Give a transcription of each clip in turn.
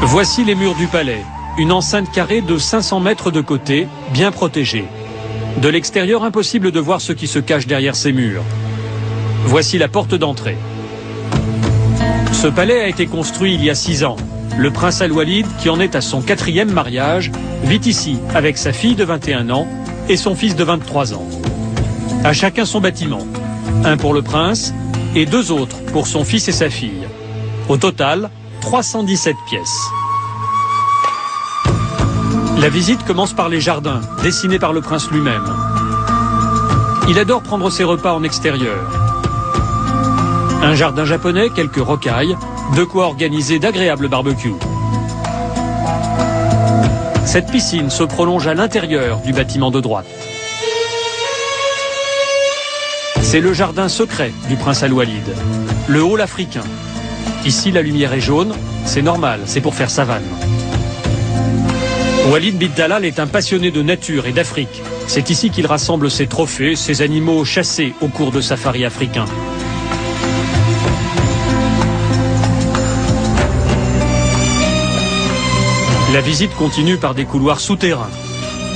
Voici les murs du palais, une enceinte carrée de 500 mètres de côté, bien protégée. De l'extérieur, impossible de voir ce qui se cache derrière ces murs. Voici la porte d'entrée. Ce palais a été construit il y a 6 ans. Le prince Al-Walid, qui en est à son 4e mariage, vit ici avec sa fille de 21 ans et son fils de 23 ans. À chacun son bâtiment. Un pour le prince et 2 autres pour son fils et sa fille. Au total, 317 pièces. La visite commence par les jardins, dessinés par le prince lui-même. Il adore prendre ses repas en extérieur. Un jardin japonais, quelques rocailles, de quoi organiser d'agréables barbecues. Cette piscine se prolonge à l'intérieur du bâtiment de droite. C'est le jardin secret du prince Al-Walid, le hall africain. Ici, la lumière est jaune, c'est normal, c'est pour faire savane. Walid bin Talal est un passionné de nature et d'Afrique. C'est ici qu'il rassemble ses trophées, ses animaux chassés au cours de safaris africains. La visite continue par des couloirs souterrains.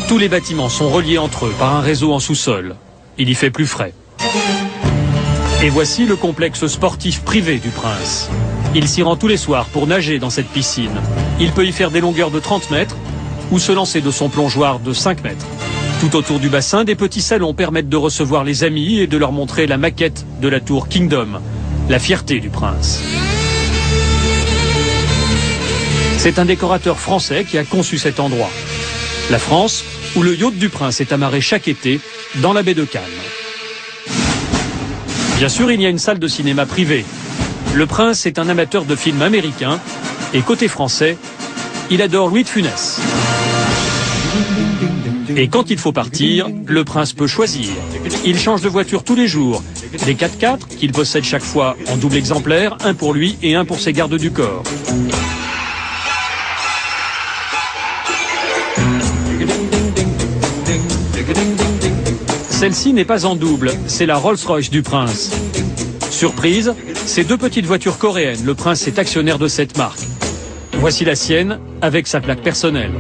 Tous les bâtiments sont reliés entre eux par un réseau en sous-sol. Il y fait plus frais. Et voici le complexe sportif privé du prince. Il s'y rend tous les soirs pour nager dans cette piscine. Il peut y faire des longueurs de 30 mètres ou se lancer de son plongeoir de 5 mètres. Tout autour du bassin, des petits salons permettent de recevoir les amis et de leur montrer la maquette de la tour Kingdom, la fierté du prince. C'est un décorateur français qui a conçu cet endroit. La France, où le yacht du prince est amarré chaque été dans la baie de Cannes. Bien sûr, il y a une salle de cinéma privée. Le prince est un amateur de films américains et côté français, il adore Louis de Funès. Et quand il faut partir, le prince peut choisir. Il change de voiture tous les jours. Des 4x4 qu'il possède chaque fois en double exemplaire, un pour lui et un pour ses gardes du corps. Celle-ci n'est pas en double, c'est la Rolls-Royce du prince. Surprise, ces 2 petites voitures coréennes, le prince est actionnaire de cette marque. Voici la sienne, avec sa plaque personnelle.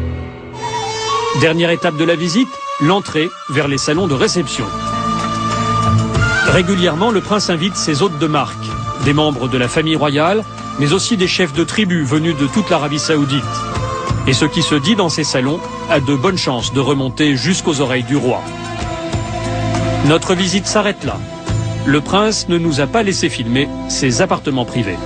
Dernière étape de la visite, l'entrée vers les salons de réception. Régulièrement, le prince invite ses hôtes de marque, des membres de la famille royale, mais aussi des chefs de tribu venus de toute l'Arabie Saoudite. Et ce qui se dit dans ces salons a de bonnes chances de remonter jusqu'aux oreilles du roi. Notre visite s'arrête là. Le prince ne nous a pas laissé filmer ses appartements privés.